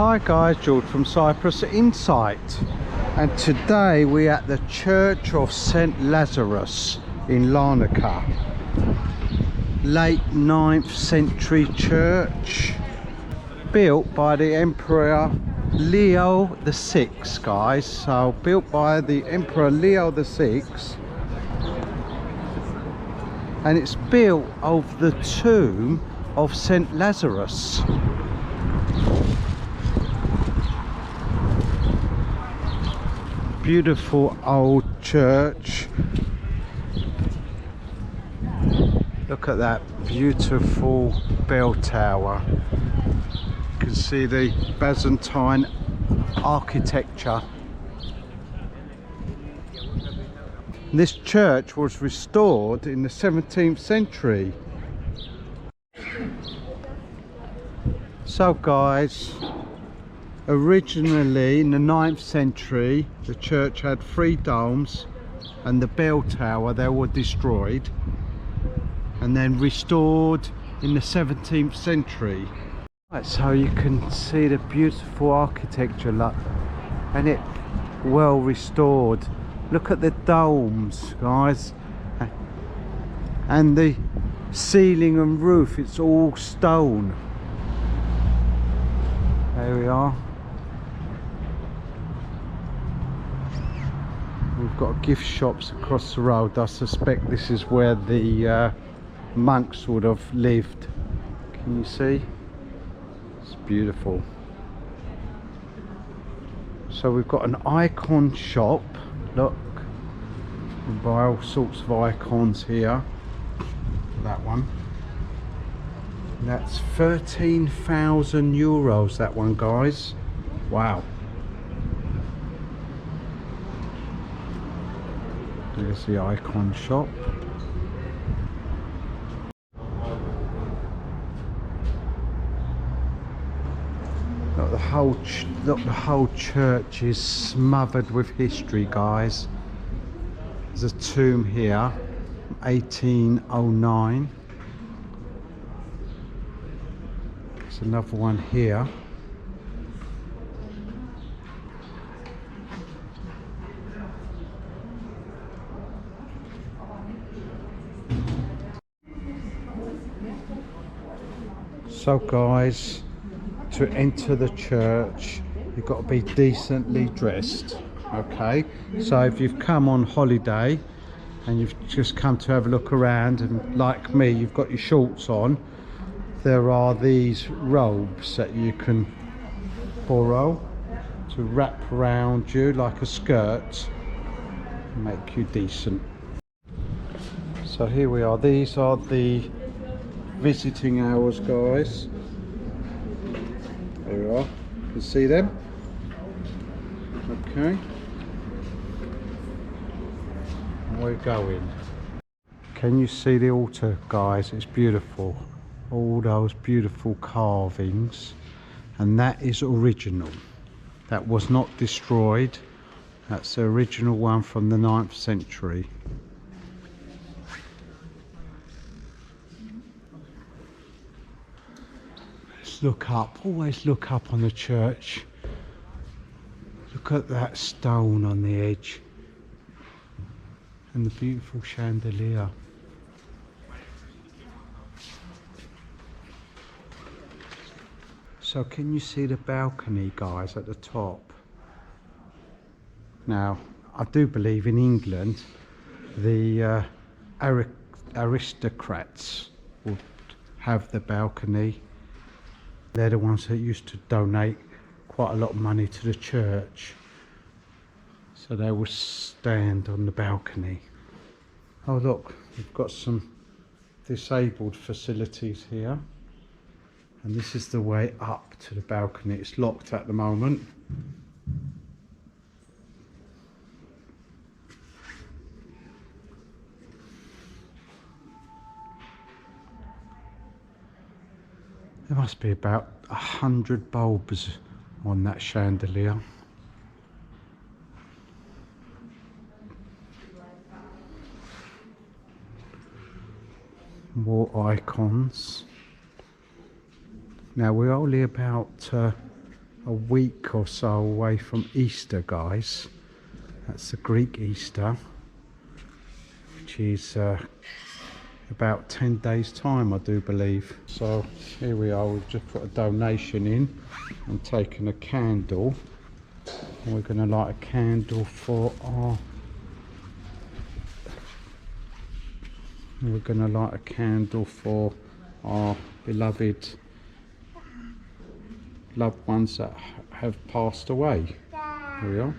Hi guys, George from Cyprus Insight, and today we're at the Church of St Lazurus in Larnaca. Late 9th century church, built by the Emperor Leo VI, guys. So built by the Emperor Leo VI, and it's built over the tomb of St Lazurus. Beautiful old church. Look at that beautiful bell tower. You can see the Byzantine architecture. This church was restored in the 17th century. So guys, originally in the 9th century the church had 3 domes and the bell tower. They were destroyed and then restored in the 17th century. Right, so you can see the beautiful architecture, look, and it well restored. Look at the domes, guys, and the ceiling and roof, it's all stone. There we are. We've got gift shops across the road. I suspect this is where the monks would have lived. Can you see? It's beautiful. So we've got an icon shop. Look, you can buy all sorts of icons here. That one. And that's 13,000 euros, that one, guys. Wow. There's the icon shop. Look, the whole church is smothered with history, guys. There's a tomb here, 1809. There's another one here. So guys, to enter the church you've got to be decently dressed, okay? So if you've come on holiday and you've just come to have a look around, and like me you've got your shorts on, there are these robes that you can borrow to wrap around you like a skirt and make you decent. So here we are, these are the visiting hours, guys. There we are, you can see them. Okay, and we're going. Can you see the altar, guys? It's beautiful, all those beautiful carvings, and that is original. That was not destroyed. That's the original one from the 9th century. Look up, always look up on the church. Look at that stone on the edge and the beautiful chandelier. So can you see the balcony, guys, at the top? Now I do believe in England the aristocrats would have the balcony. They're the ones that used to donate quite a lot of money to the church, so they will stand on the balcony. Oh look, we've got some disabled facilities here, and this is the way up to the balcony. It's locked at the moment. There must be about 100 bulbs on that chandelier. More icons. Now we're only about a week or so away from Easter, guys. That's the Greek Easter, which is about 10 days time, I do believe. So here we are, we've just put a donation in and taken a candle, and we're going to light a candle for our beloved loved ones that have passed away. Here we are.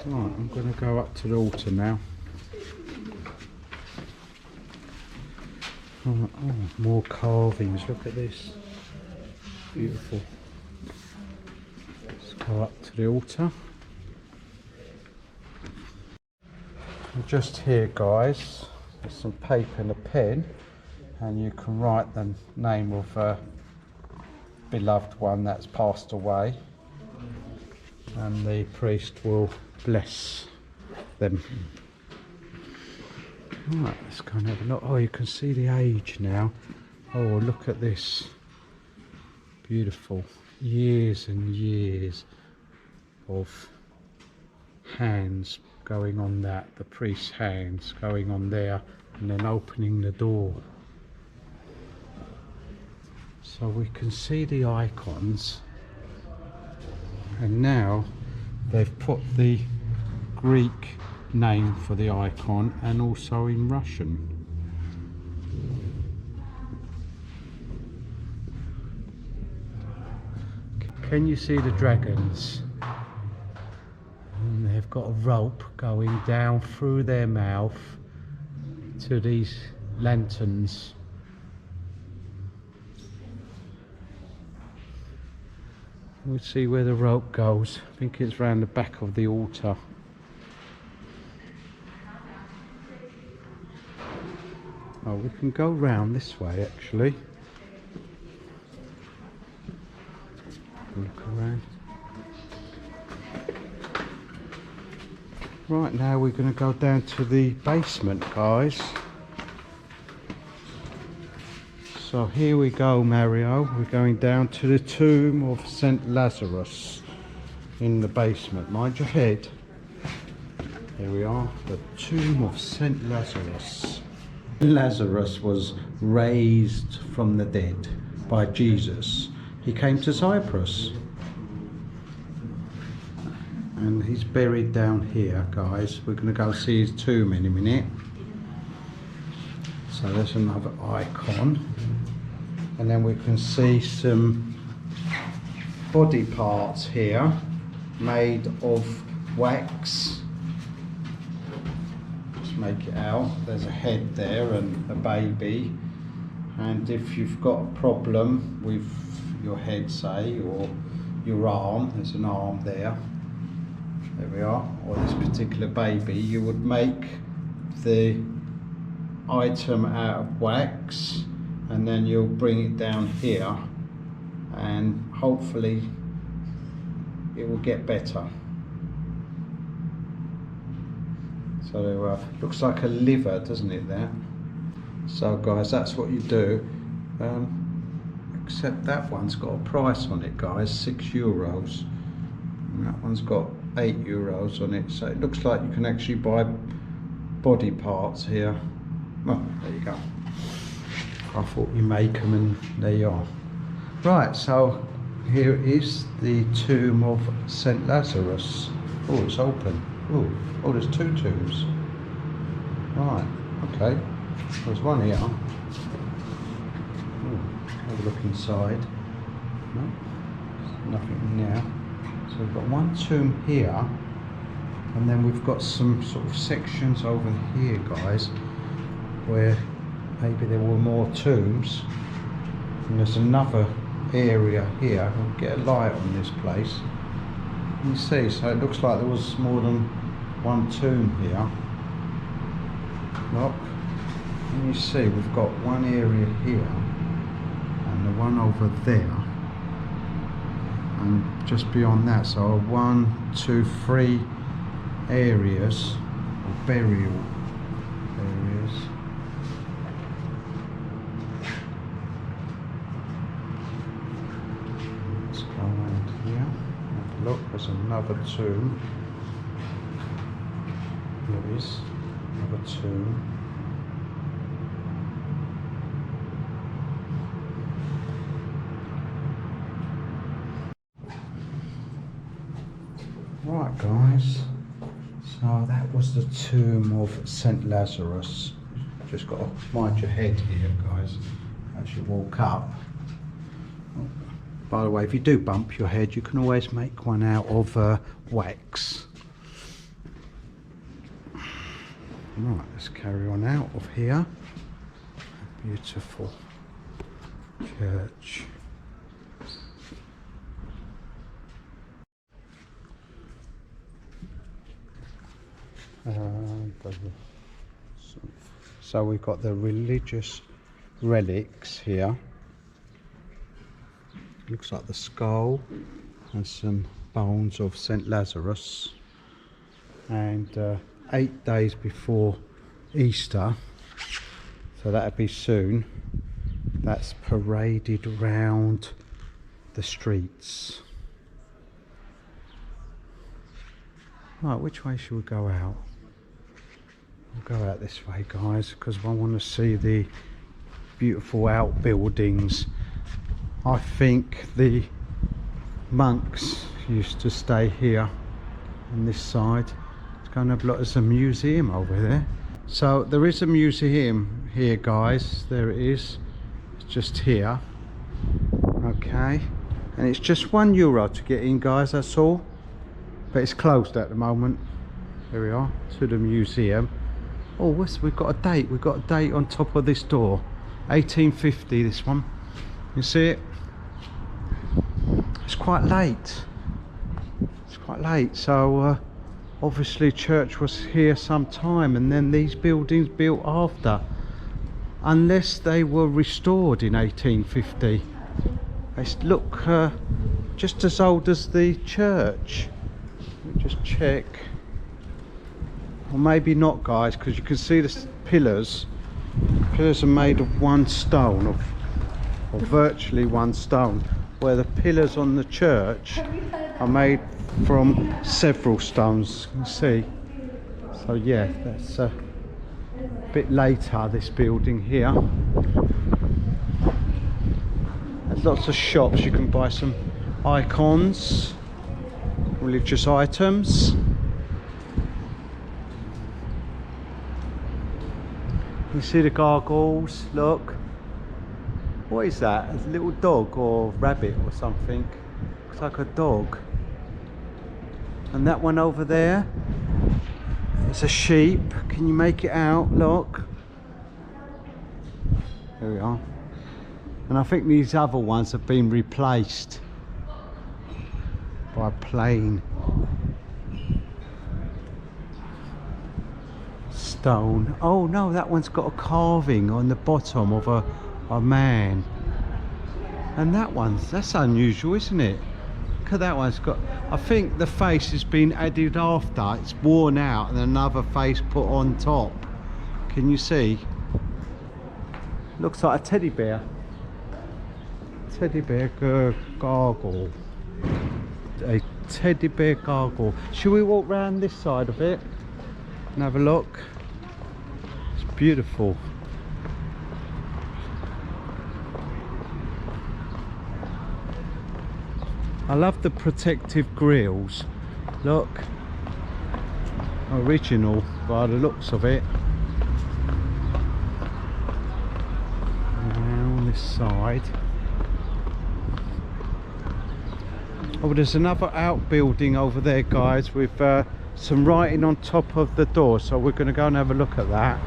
Right, I'm going to go up to the altar now. Oh, more carvings, look at this. Beautiful. Let's go up to the altar. And just here, guys, there's some paper and a pen, and you can write the name of a beloved one that's passed away, and the priest will bless them. Right, let's go and have a look. Oh, you can see the age now. Oh, look at this. Beautiful. Years and years of hands going on that. The priest's hands going on there and then opening the door. So we can see the icons. And now they've put the Greek name for the icon and also in Russian. Can you see the dragons? And they've got a rope going down through their mouth to these lanterns. We'll see where the rope goes. I think it's round the back of the altar. Oh, we can go round this way actually. Look around. Right, now we're going to go down to the basement, guys. So here we go, Mario. We're going down to the tomb of St Lazurus in the basement. Mind your head. Here we are, the tomb of St Lazurus. Lazarus was raised from the dead by Jesus. He came to Cyprus. And he's buried down here, guys. We're going to go see his tomb in a minute. So there's another icon. And then we can see some body parts here made of wax. Make it out. There's a head there and a baby, and if you've got a problem with your head, say, or your arm, there's an arm there we are, or this particular baby, you would make the item out of wax and then you'll bring it down here and hopefully it will get better. So looks like a liver, doesn't it, there? So guys, that's what you do. Except that one's got a price on it, guys, €6. And that one's got €8 on it. So it looks like you can actually buy body parts here. Well, there you go. I thought we make them, and there you are. Right, so here is the tomb of St Lazurus. Oh, it's open. Oh, there's two tombs. Right, okay. There's one here. Oh, have a look inside. No, there's nothing in there. So we've got one tomb here, and then we've got some sort of sections over here, guys, where maybe there were more tombs. And there's another area here. We'll get a light on this place. You see, so it looks like there was more than one tomb here. Look, and you see we've got one area here and the one over there, and just beyond that, so 1, 2, 3 areas or burial areas. Let's go around here. Have a look, there's another tomb. There is another tomb. Right guys, so that was the tomb of St Lazurus. Just got to mind your head here guys as you walk up. By the way, if you do bump your head, you can always make one out of wax. Right, let's carry on out of here. Beautiful church. So we've got the religious relics here. Looks like the skull and some bones of St Lazurus. And 8 days before Easter, so that'll be soon, that's paraded around the streets. Right, which way should we go out? We'll go out this way guys, because I want to see the beautiful outbuildings. I think the monks used to stay here on this side. It's going to have a lot. There's a museum over there. So there is a museum here guys, there it is. It's just here. Okay, and it's just €1 to get in guys, that's all. But it's closed at the moment. There we are, to the museum. Oh, we've got a date. We've got a date on top of this door. 1850, this one. You see it? It's quite late. It's quite late. So obviously church was here some time, and then these buildings built after. Unless they were restored in 1850. They look just as old as the church. Let me just check. Or maybe not guys, because you can see the pillars. Pillars are made of one stone, or virtually one stone, where the pillars on the church are made from several stones, you can see. So yeah, that's a bit later, this building here. There's lots of shops, you can buy some icons, religious items. You see the gargoyles, look. What is that? It's a little dog or rabbit or something. Looks like a dog. And that one over there, it's a sheep. Can you make it out? Look. There we are. And I think these other ones have been replaced by plain stone. Oh no, that one's got a carving on the bottom of a man. And that one's, that's unusual, isn't it? Look at that one, it's got, I think the face has been added after, it's worn out and another face put on top. Can you see? Looks like a teddy bear. Teddy bear gargoyle. A teddy bear gargoyle. Should we walk round this side of it and have a look? It's beautiful. I love the protective grills. Look, original by the looks of it. Around this side. Oh, there's another outbuilding over there, guys, with some writing on top of the door. So we're going to go and have a look at that.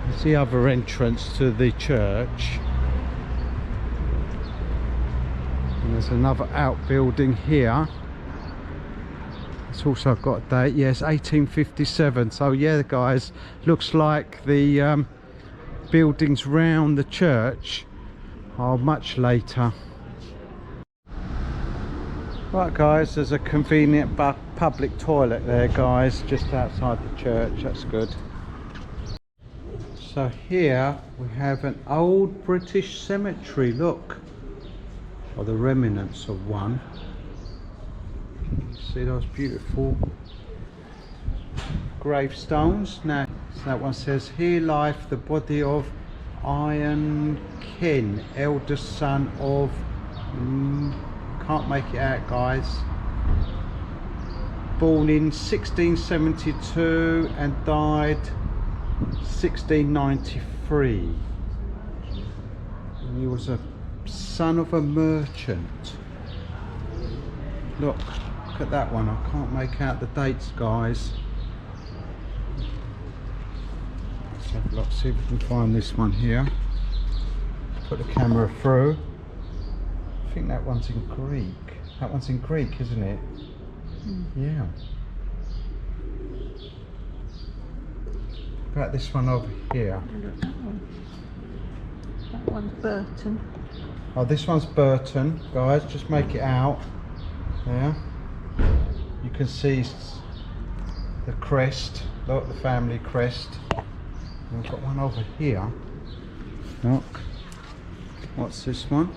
There's the other entrance to the church. And there's another outbuilding here. It's also got a date. Yes, 1857. So yeah, guys, looks like the buildings round the church are much later. Right guys, there's a convenient public toilet there guys, just outside the church. That's good. So here we have an old British cemetery, look, or the remnants of one. You see those beautiful gravestones. Now so that one says, here lieth the body of Iron Ken, eldest son of can't make it out guys, born in 1672 and died 1693. And he was a son of a merchant. Look at that one. I can't make out the dates guys. Let's have a look, see if we can find this one here. Put the camera through. I think that one's in Greek. That one's in Greek, isn't it? Yeah. About this one over here. Look, that one's Burton. Oh, this one's Burton, guys. Just make it out. Yeah. You can see the crest. Look, the family crest. And we've got one over here. Look. What's this one?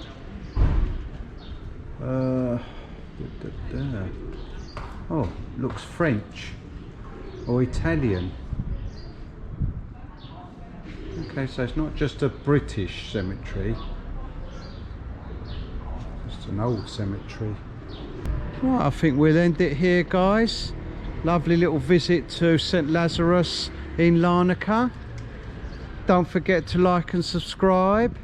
Oh, looks French or Italian. Okay, so it's not just a British cemetery, just an old cemetery. Right, I think we'll end it here guys. Lovely little visit to St Lazurus in Larnaca. Don't forget to like and subscribe,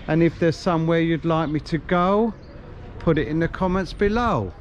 and if there's somewhere you'd like me to go, put it in the comments below.